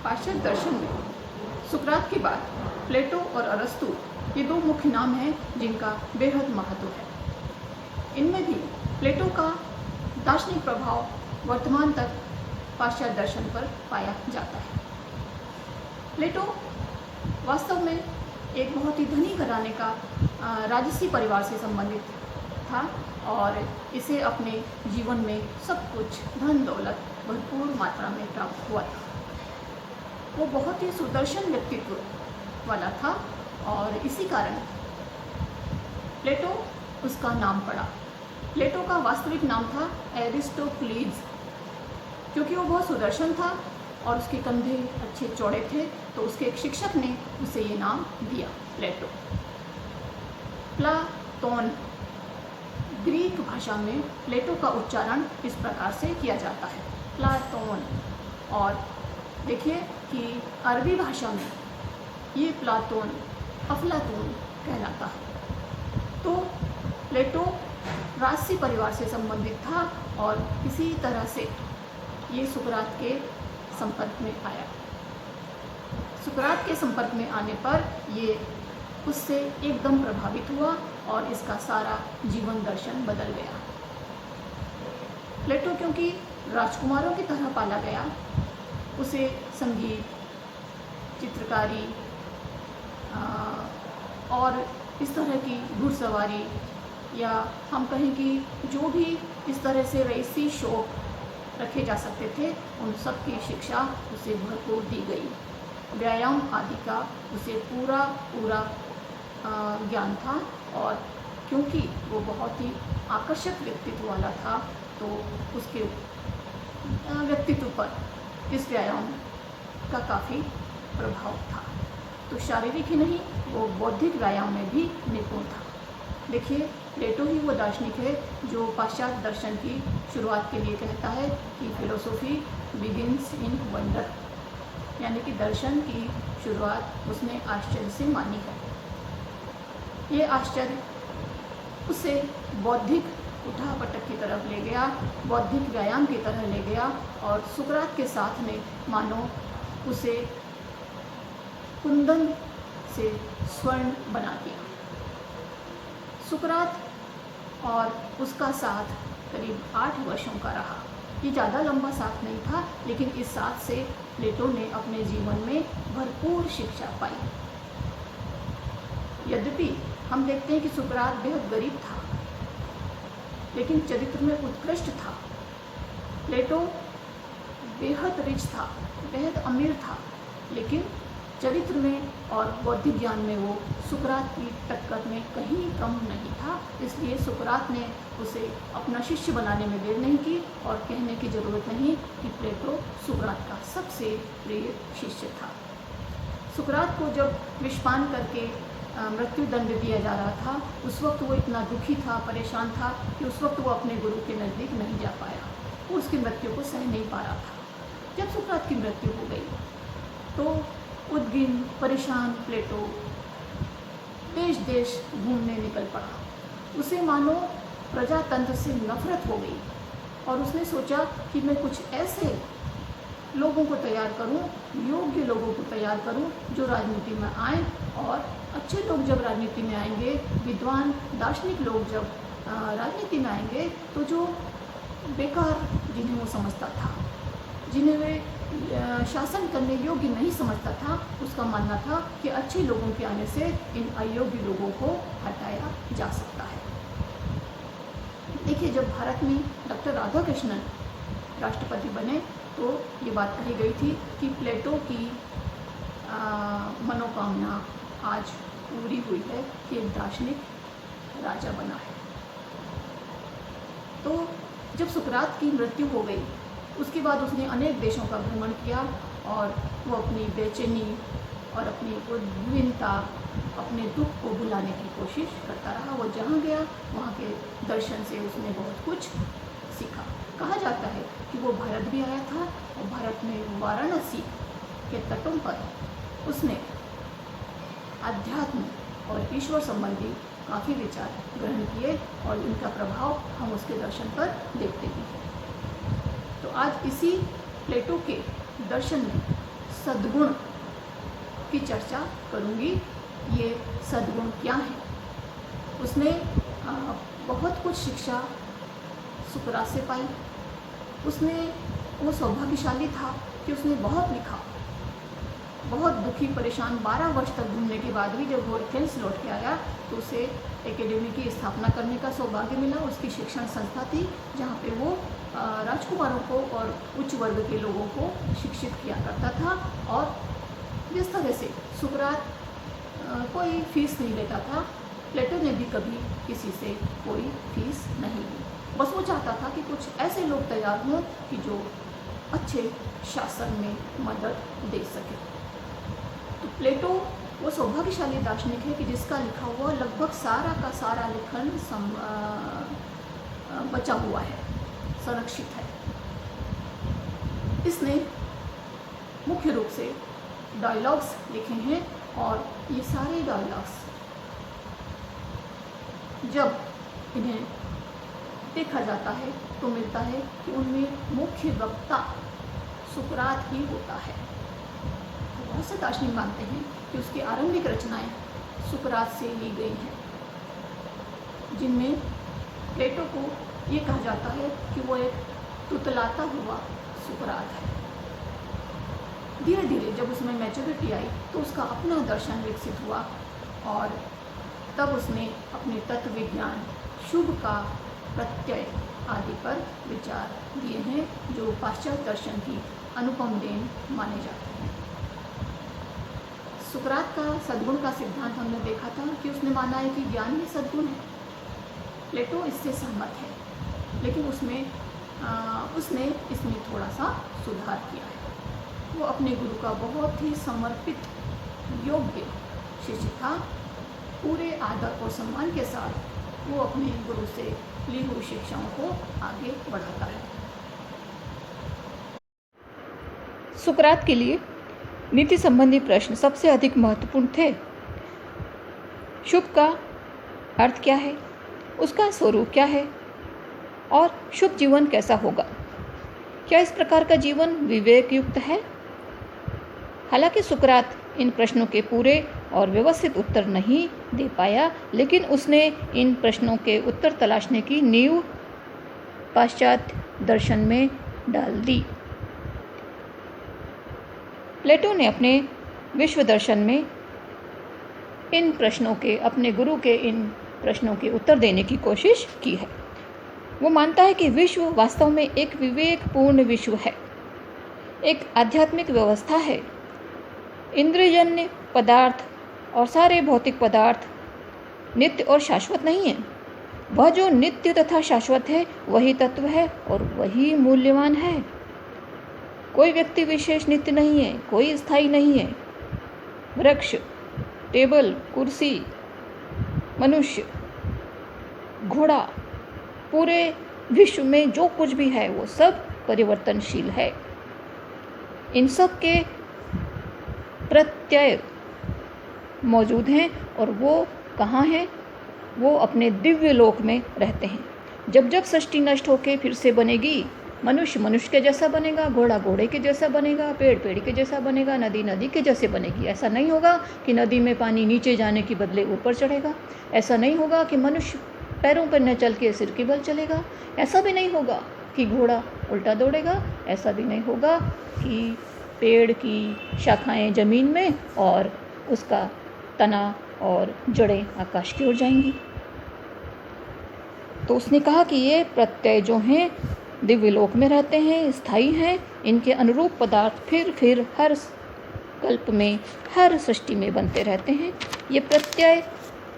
पाश्चात्य दर्शन में सुकरात के बाद प्लेटो और अरस्तु ये दो मुख्य नाम हैं जिनका बेहद महत्व है। इनमें भी प्लेटो का दार्शनिक प्रभाव वर्तमान तक पाश्चात्य दर्शन पर पाया जाता है। प्लेटो वास्तव में एक बहुत ही धनी घराने का राजसी परिवार से संबंधित था और इसे अपने जीवन में सब कुछ धन दौलत भरपूर मात्रा में प्राप्त हुआ था। वो बहुत ही सुदर्शन व्यक्तित्व वाला था और इसी कारण प्लेटो उसका नाम पड़ा। प्लेटो का वास्तविक नाम था एरिस्टोक्लीज। क्योंकि वो बहुत सुदर्शन था और उसके कंधे अच्छे चौड़े थे तो उसके एक शिक्षक ने उसे ये नाम दिया प्लेटो। प्लाटोन, ग्रीक भाषा में प्लेटो का उच्चारण इस प्रकार से किया जाता है, प्लाटोन। और देखिए कि अरबी भाषा में ये प्लाटोन अफलातून कहलाता है। तो प्लेटो राजसी परिवार से संबंधित था और किसी तरह से ये सुकरात के संपर्क में आया। सुकरात के संपर्क में आने पर ये उससे एकदम प्रभावित हुआ और इसका सारा जीवन दर्शन बदल गया। प्लेटो क्योंकि राजकुमारों की तरह पाला गया, उसे संगीत, चित्रकारी और इस तरह की घुड़सवारी या हम कहें कि जो भी इस तरह से रईसी शौक रखे जा सकते थे उन सब की शिक्षा उसे भरपूर दी गई। व्यायाम आदि का उसे पूरा ज्ञान था और क्योंकि वो बहुत ही आकर्षक व्यक्तित्व वाला था तो उसके व्यक्तित्व पर इस व्यायाम का काफ़ी प्रभाव था। तो शारीरिक ही नहीं, वो बौद्धिक व्यायाम में भी निपुण था। देखिए, प्लेटो ही वो दार्शनिक है जो पाश्चात्य दर्शन की शुरुआत के लिए कहता है कि फिलोसॉफी बिगिंस इन वंडर, यानी कि दर्शन की शुरुआत उसने आश्चर्य से मानी है। ये आश्चर्य उसे बौद्धिक उठापटक की तरफ ले गया, बौद्धिक व्यायाम की तरह ले गया और सुकरात के साथ में मानो उसे कुंदन से स्वर्ण बना दिया। सुकरात और उसका साथ करीब 8 वर्षों का रहा। ये ज़्यादा लंबा साथ नहीं था, लेकिन इस साथ से प्लेटो ने अपने जीवन में भरपूर शिक्षा पाई। यद्यपि हम देखते हैं कि सुकरात बेहद गरीब था, लेकिन चरित्र में उत्कृष्ट था। प्लेटो बेहद रिच था, बेहद अमीर था, लेकिन चरित्र में और बौद्धिक ज्ञान में वो सुकरात की टक्कर में कहीं कम नहीं था। इसलिए सुकरात ने उसे अपना शिष्य बनाने में देर नहीं की और कहने की ज़रूरत नहीं कि प्लेटो सुकरात का सबसे प्रिय शिष्य था। सुकरात को जब विषपान करके मृत्यु दंड दिया जा रहा था, उस वक्त वो इतना दुखी था, परेशान था कि उस वक्त वो अपने गुरु के नज़दीक नहीं जा पाया। वो उसकी मृत्यु को सह नहीं पा रहा था। जब सुकरात की मृत्यु हो गई तो उद्गिन परेशान प्लेटो देश देश घूमने निकल पड़ा। उसे मानो प्रजातंत्र से नफरत हो गई और उसने सोचा कि मैं कुछ ऐसे लोगों को तैयार करूं, योग्य लोगों को तैयार करूं जो राजनीति में आएँ। और अच्छे लोग जब राजनीति में आएंगे, विद्वान दार्शनिक लोग जब राजनीति में आएंगे, तो जो बेकार जिन्हें वो समझता था, जिन्हें वे शासन करने योग्य नहीं समझता था, उसका मानना था कि अच्छे लोगों के आने से इन अयोग्य लोगों को हटाया जा सकता है। देखिए, जब भारत में डॉक्टर राधाकृष्णन राष्ट्रपति बने तो ये बात कही गई थी कि प्लेटो की मनोकामना आज पूरी हुई है कि एक दार्शनिक राजा बना है। तो जब सुकरात की मृत्यु हो गई, उसके बाद उसने अनेक देशों का भ्रमण किया और वो अपनी बेचैनी और अपनी उद्विग्नता, अपने दुख को भुलाने की कोशिश करता रहा। वो जहाँ गया वहाँ के दर्शन से उसने बहुत कुछ सीखा। कहा जाता है कि वो भारत भी आया था और भारत में वाराणसी के तटों पर उसने अध्यात्म और ईश्वर संबंधी काफ़ी विचार ग्रहण किए और इनका प्रभाव हम उसके दर्शन पर देखते हैं। तो आज इसी प्लेटो के दर्शन में सद्गुण की चर्चा करूँगी। ये सद्गुण क्या है? उसने बहुत कुछ शिक्षा सुकरात से पाई। वो सौभाग्यशाली था कि उसने बहुत लिखा, बहुत दुखी परेशान 12 वर्ष तक घूमने के बाद भी जब वो एथेंस लौट के आया तो उसे एकेडमी की स्थापना करने का सौभाग्य मिला। उसकी शिक्षण संस्था थी जहाँ पे वो राजकुमारों को और उच्च वर्ग के लोगों को शिक्षित किया करता था। और जिस तरह से सुकरात कोई फीस नहीं लेता था, प्लेटो ने भी कभी किसी से कोई फीस नहीं ली। बस वो चाहता था कि कुछ ऐसे लोग तैयार हों कि जो अच्छे शासन में मदद दे सके। तो प्लेटो वो सौभाग्यशाली दार्शनिक है कि जिसका लिखा हुआ लगभग सारा का सारा लेखन बचा हुआ है, संरक्षित है। इसने मुख्य रूप से डायलॉग्स लिखे हैं और ये सारे डायलॉग्स जब इन्हें देखा जाता है तो मिलता है कि उनमें मुख्य वक्ता सुकरात ही होता है। तो बहुत से दार्शनिक मानते हैं कि उसकी आरंभिक रचनाएं सुकरात से ली गई हैं, जिनमें प्लेटो को ये कहा जाता है कि वो एक तुतलाता हुआ सुकरात है। धीरे धीरे जब उसमें मैच्योरिटी आई तो उसका अपना दर्शन विकसित हुआ और तब उसने अपने तत्व विज्ञान, शुभ का प्रत्यय आदि पर विचार दिए हैं, जो पाश्चात्य दर्शन की अनुपम देन माने जाते हैं। सुकरात का सद्गुण का सिद्धांत हमने देखा था कि उसने माना है कि ज्ञान ही सद्गुण है। प्लेटो इससे सहमत है, लेकिन उसने इसमें थोड़ा सा सुधार किया है। वो अपने गुरु का बहुत ही समर्पित योग्य शिष्य था। पूरे आदर और सम्मान के साथ वो अपने गुरु से ली हुई शिक्षाओं को आगे बढ़ाता है। सुकरात के लिए नीति संबंधी प्रश्न सबसे अधिक महत्वपूर्ण थे। शुभ का अर्थ क्या है, उसका स्वरूप क्या है और शुभ जीवन कैसा होगा? क्या इस प्रकार का जीवन विवेक युक्त है? हालांकि सुकरात इन प्रश्नों के पूरे और व्यवस्थित उत्तर नहीं दे पाया, लेकिन उसने इन प्रश्नों के उत्तर तलाशने की नींव पाश्चात्य दर्शन में डाल दी। प्लेटो ने अपने विश्व दर्शन में इन प्रश्नों के, अपने गुरु के इन प्रश्नों के उत्तर देने की कोशिश की है। वो मानता है कि विश्व वास्तव में एक विवेकपूर्ण विश्व है, एक आध्यात्मिक व्यवस्था है। इंद्रियजन्य पदार्थ और सारे भौतिक पदार्थ नित्य और शाश्वत नहीं है। वह जो नित्य तथा शाश्वत है वही तत्व है और वही मूल्यवान है। कोई व्यक्ति विशेष नित्य नहीं है, कोई स्थायी नहीं है। वृक्ष, टेबल, कुर्सी, मनुष्य, घोड़ा, पूरे विश्व में जो कुछ भी है वो सब परिवर्तनशील है। इन सब के प्रत्यय मौजूद हैं और वो कहाँ हैं? वो अपने दिव्य लोक में रहते हैं। जब जब सृष्टि नष्ट होकर फिर से बनेगी, मनुष्य मनुष्य के जैसा बनेगा, घोड़ा घोड़े के जैसा बनेगा, पेड़ पेड़ के जैसा बनेगा, नदी नदी के जैसे बनेगी। ऐसा नहीं होगा कि नदी में पानी नीचे जाने के बदले ऊपर चढ़ेगा। ऐसा नहीं होगा कि मनुष्य पैरों पर न चल के सिर के बल चलेगा। ऐसा भी नहीं होगा कि घोड़ा उल्टा दौड़ेगा। ऐसा भी नहीं होगा कि पेड़ की शाखाएं जमीन में और उसका तना और जड़ें आकाश की ओर जाएंगी। तो उसने कहा कि ये प्रत्यय जो हैं दिव्य लोक में रहते हैं, स्थायी हैं। इनके अनुरूप पदार्थ फिर हर कल्प में, हर सृष्टि में बनते रहते हैं। ये प्रत्यय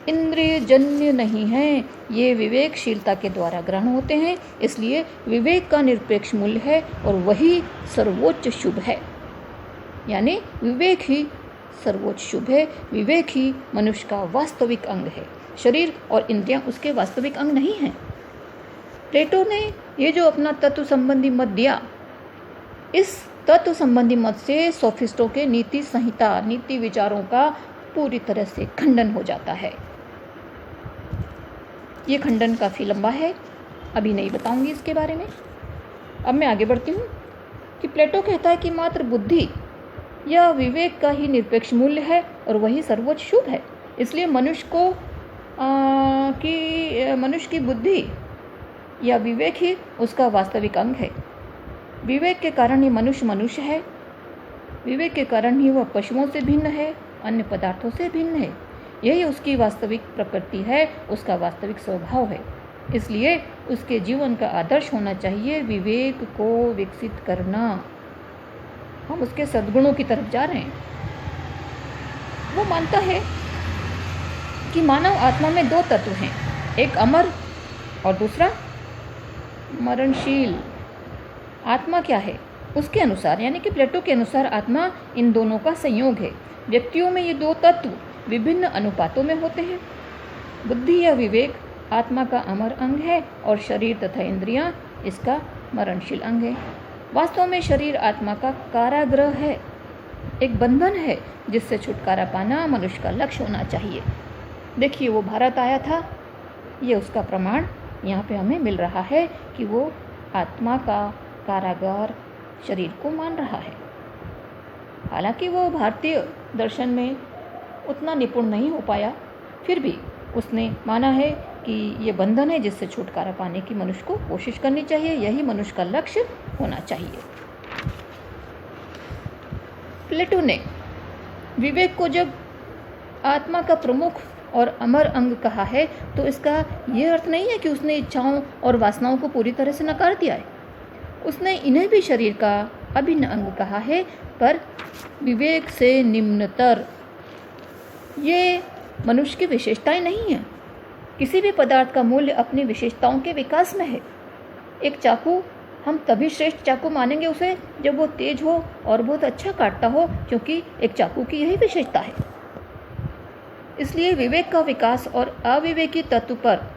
इंद्रिय जन्य नहीं हैं, ये विवेकशीलता के द्वारा ग्रहण होते हैं। इसलिए विवेक का निरपेक्ष मूल्य है और वही सर्वोच्च शुभ है। यानी विवेक ही सर्वोच्च शुभ है। विवेक ही मनुष्य का वास्तविक अंग है। शरीर और इंद्रियां उसके वास्तविक अंग नहीं हैं। प्लेटो ने ये जो अपना तत्व संबंधी मत दिया, इस तत्व संबंधी मत से सोफिस्टों के नीति संहिता, नीति विचारों का पूरी तरह से खंडन हो जाता है। ये खंडन काफ़ी लंबा है, अभी नहीं बताऊंगी इसके बारे में। अब मैं आगे बढ़ती हूँ कि प्लेटो कहता है कि मात्र बुद्धि यह विवेक का ही निरपेक्ष मूल्य है और वही सर्वोच्च शुभ है। इसलिए मनुष्य की बुद्धि या विवेक ही उसका वास्तविक अंग है। विवेक के कारण ही मनुष्य मनुष्य है। विवेक के कारण ही वह पशुओं से भिन्न है, अन्य पदार्थों से भिन्न है। यही उसकी वास्तविक प्रकृति है, उसका वास्तविक स्वभाव है। इसलिए उसके जीवन का आदर्श होना चाहिए विवेक को विकसित करना। हम उसके सद्गुणों की तरफ जा रहे हैं। वो मानता है कि मानव आत्मा में दो तत्व हैं, एक अमर और दूसरा मरणशील। आत्मा क्या है? उसके अनुसार, यानी कि प्लेटो के अनुसार, आत्मा इन दोनों का संयोग है। व्यक्तियों में ये दो तत्व विभिन्न अनुपातों में होते हैं। बुद्धि या विवेक आत्मा का अमर अंग है और शरीर तथा इंद्रियां इसका मरणशील अंग है। वास्तव में शरीर आत्मा का कारागृह है, एक बंधन है जिससे छुटकारा पाना मनुष्य का लक्ष्य होना चाहिए। देखिए, वो भारत आया था, ये उसका प्रमाण यहाँ पे हमें मिल रहा है कि वो आत्मा का कारागार शरीर को मान रहा है। हालांकि वो भारतीय दर्शन में उतना निपुण नहीं हो पाया, फिर भी उसने माना है कि ये बंधन है जिससे छुटकारा पाने की मनुष्य को कोशिश करनी चाहिए। यही मनुष्य का लक्ष्य होना चाहिए। प्लेटो ने विवेक को जब आत्मा का प्रमुख और अमर अंग कहा है तो इसका यह अर्थ नहीं है कि उसने इच्छाओं और वासनाओं को पूरी तरह से नकार दिया है। उसने इन्हें भी शरीर का अभिन्न अंग कहा है, पर विवेक से निम्नतर। ये मनुष्य की विशेषताएं नहीं हैं। किसी भी पदार्थ का मूल्य अपनी विशेषताओं के विकास में है। एक चाकू हम तभी श्रेष्ठ चाकू मानेंगे उसे जब वो तेज हो और बहुत अच्छा काटता हो, क्योंकि एक चाकू की यही विशेषता है। इसलिए विवेक का विकास और अविवेकी तत्व पर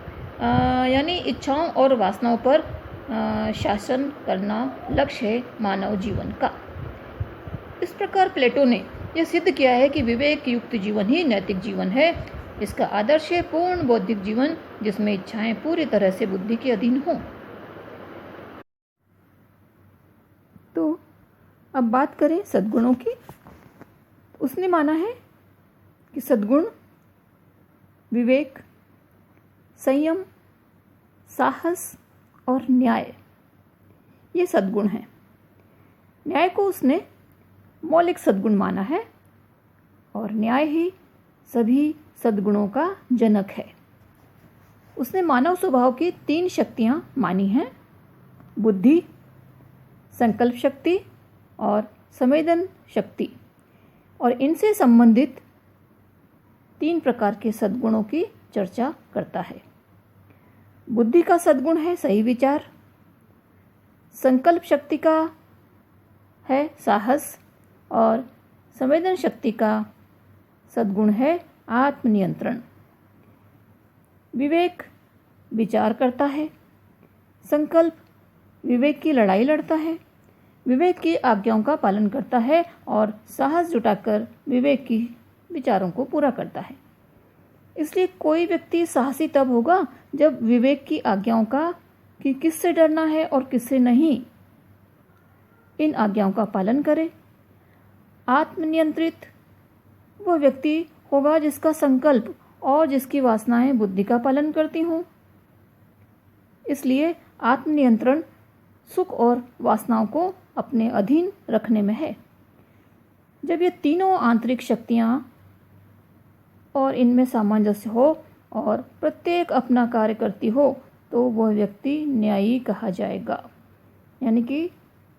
यानी इच्छाओं और वासनाओं पर शासन करना लक्ष्य है मानव जीवन का। इस प्रकार प्लेटो ने यह सिद्ध किया है कि विवेक युक्त जीवन ही नैतिक जीवन है। इसका आदर्श है पूर्ण बौद्धिक जीवन जिसमें इच्छाएं पूरी तरह से बुद्धि के अधीन हों। तो अब बात करें सद्गुणों की। उसने माना है कि सद्गुण विवेक, संयम, साहस और न्याय, ये सद्गुण हैं। न्याय को उसने मौलिक सद्गुण माना है और न्याय ही सभी सद्गुणों का जनक है। उसने मानव स्वभाव की 3 शक्तियाँ मानी हैं, बुद्धि, संकल्प शक्ति और संवेदन शक्ति, और इनसे संबंधित 3 प्रकार के सद्गुणों की चर्चा करता है। बुद्धि का सद्गुण है सही विचार, संकल्प शक्ति का है साहस और संवेदन शक्ति का सद्गुण है आत्मनियंत्रण। विवेक विचार करता है, संकल्प विवेक की लड़ाई लड़ता है, विवेक की आज्ञाओं का पालन करता है और साहस जुटाकर विवेक की विचारों को पूरा करता है। इसलिए कोई व्यक्ति साहसी तब होगा जब विवेक की आज्ञाओं का कि किससे डरना है और किससे नहीं, इन आज्ञाओं का पालन करे। आत्मनियंत्रित वह व्यक्ति होगा जिसका संकल्प और जिसकी वासनाएं बुद्धि का पालन करती हों। इसलिए आत्मनियंत्रण सुख और वासनाओं को अपने अधीन रखने में है। जब ये तीनों आंतरिक शक्तियाँ और इनमें सामंजस्य हो और प्रत्येक अपना कार्य करती हो तो वह व्यक्ति न्यायी कहा जाएगा। यानी कि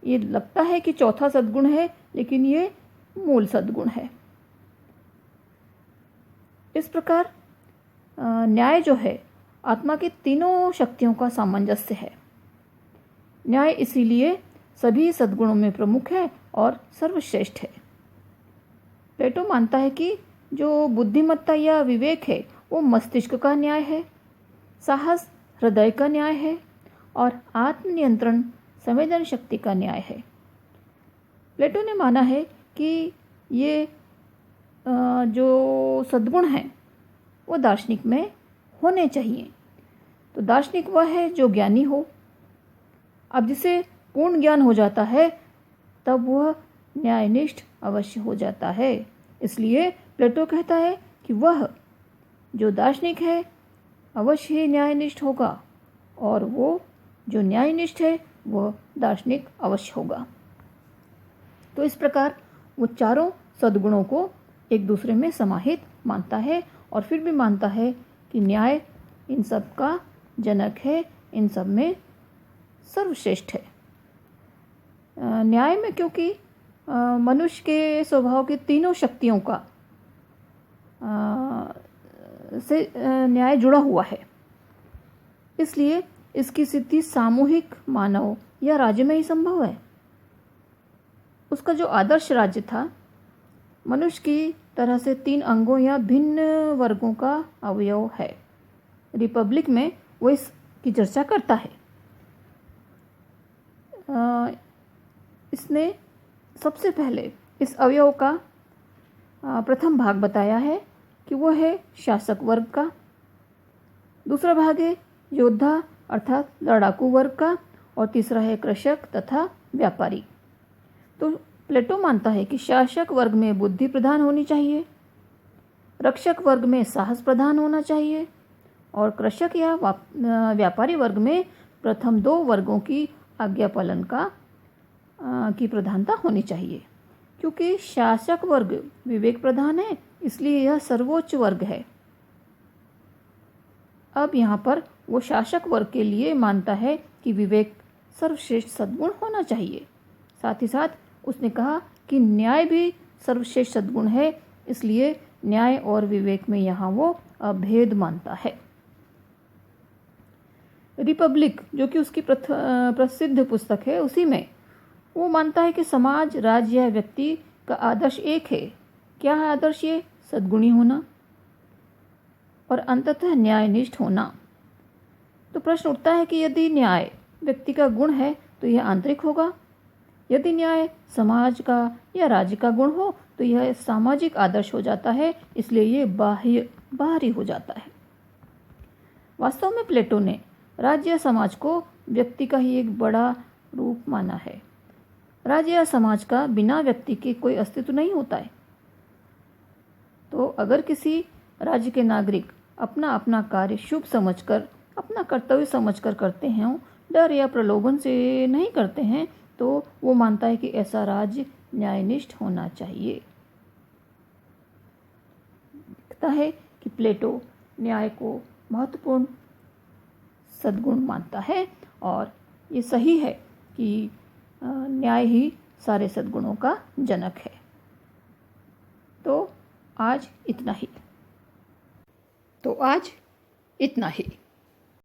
ये लगता है कि चौथा सद्गुण है, लेकिन ये मूल सद्गुण है। इस प्रकार न्याय जो है आत्मा की तीनों शक्तियों का सामंजस्य है। न्याय इसीलिए सभी सद्गुणों में प्रमुख है और सर्वश्रेष्ठ है। प्लेटो मानता है कि जो बुद्धिमत्ता या विवेक है वो मस्तिष्क का न्याय है, साहस हृदय का न्याय है और आत्मनियंत्रण संवेदन शक्ति का न्याय है। प्लेटो ने माना है कि ये जो सद्गुण हैं वो दार्शनिक में होने चाहिए। तो दार्शनिक वह है जो ज्ञानी हो। अब जिसे पूर्ण ज्ञान हो जाता है तब वह न्यायनिष्ठ अवश्य हो जाता है। इसलिए प्लेटो कहता है कि वह जो दार्शनिक है अवश्य ही न्यायनिष्ठ होगा, और वो जो न्यायनिष्ठ है वह दार्शनिक अवश्य होगा। तो इस प्रकार वो चारों सद्गुणों को एक दूसरे में समाहित मानता है, और फिर भी मानता है कि न्याय इन सब का जनक है, इन सब में सर्वश्रेष्ठ है। न्याय में क्योंकि मनुष्य के स्वभाव की तीनों शक्तियों का से न्याय जुड़ा हुआ है, इसलिए इसकी सिद्धि सामूहिक मानव या राज्य में ही संभव है। उसका जो आदर्श राज्य था मनुष्य की तरह से 3 अंगों या भिन्न वर्गों का अवयव है। रिपब्लिक में वो इसकी चर्चा करता है। इसने सबसे पहले इस अवयव का प्रथम भाग बताया है कि वो है शासक वर्ग का, दूसरा भाग है योद्धा अर्थात लड़ाकू वर्ग का, और तीसरा है कृषक तथा व्यापारी। तो प्लेटो मानता है कि शासक वर्ग में बुद्धि प्रधान होनी चाहिए, रक्षक वर्ग में साहस प्रधान होना चाहिए, और कृषक या व्यापारी वर्ग में प्रथम 2 वर्गों की आज्ञा पालन की प्रधानता होनी चाहिए। क्योंकि शासक वर्ग विवेक प्रधान है, इसलिए यह सर्वोच्च वर्ग है। अब यहाँ पर वो शासक वर्ग के लिए मानता है कि विवेक सर्वश्रेष्ठ सद्गुण होना चाहिए। साथ ही साथ उसने कहा कि न्याय भी सर्वश्रेष्ठ सद्गुण है, इसलिए न्याय और विवेक में यहाँ वो अभेद मानता है। रिपब्लिक जो कि उसकी प्रसिद्ध पुस्तक है, उसी में वो मानता है कि समाज, राज्य या व्यक्ति का आदर्श एक है। क्या है आदर्श? ये सद्गुणी होना और अंततः न्यायनिष्ठ होना। तो प्रश्न उठता है कि यदि न्याय व्यक्ति का गुण है तो यह आंतरिक होगा, यदि न्याय समाज का या राज्य का गुण हो तो यह सामाजिक आदर्श हो जाता है, इसलिए ये बाहरी हो जाता है। वास्तव में प्लेटो ने राज्य या समाज को व्यक्ति का ही एक बड़ा रूप माना है। राज्य या समाज का बिना व्यक्ति के कोई अस्तित्व नहीं होता है। तो अगर किसी राज्य के नागरिक अपना अपना कार्य शुभ समझकर, अपना कर्तव्य समझकर करते हैं, डर या प्रलोभन से नहीं करते हैं, तो वो मानता है कि ऐसा राज्य न्यायनिष्ठ होना चाहिए। दिखता है कि प्लेटो न्याय को महत्वपूर्ण सद्गुण मानता है, और ये सही है कि न्याय ही सारे सद्गुणों का जनक है। तो आज इतना ही।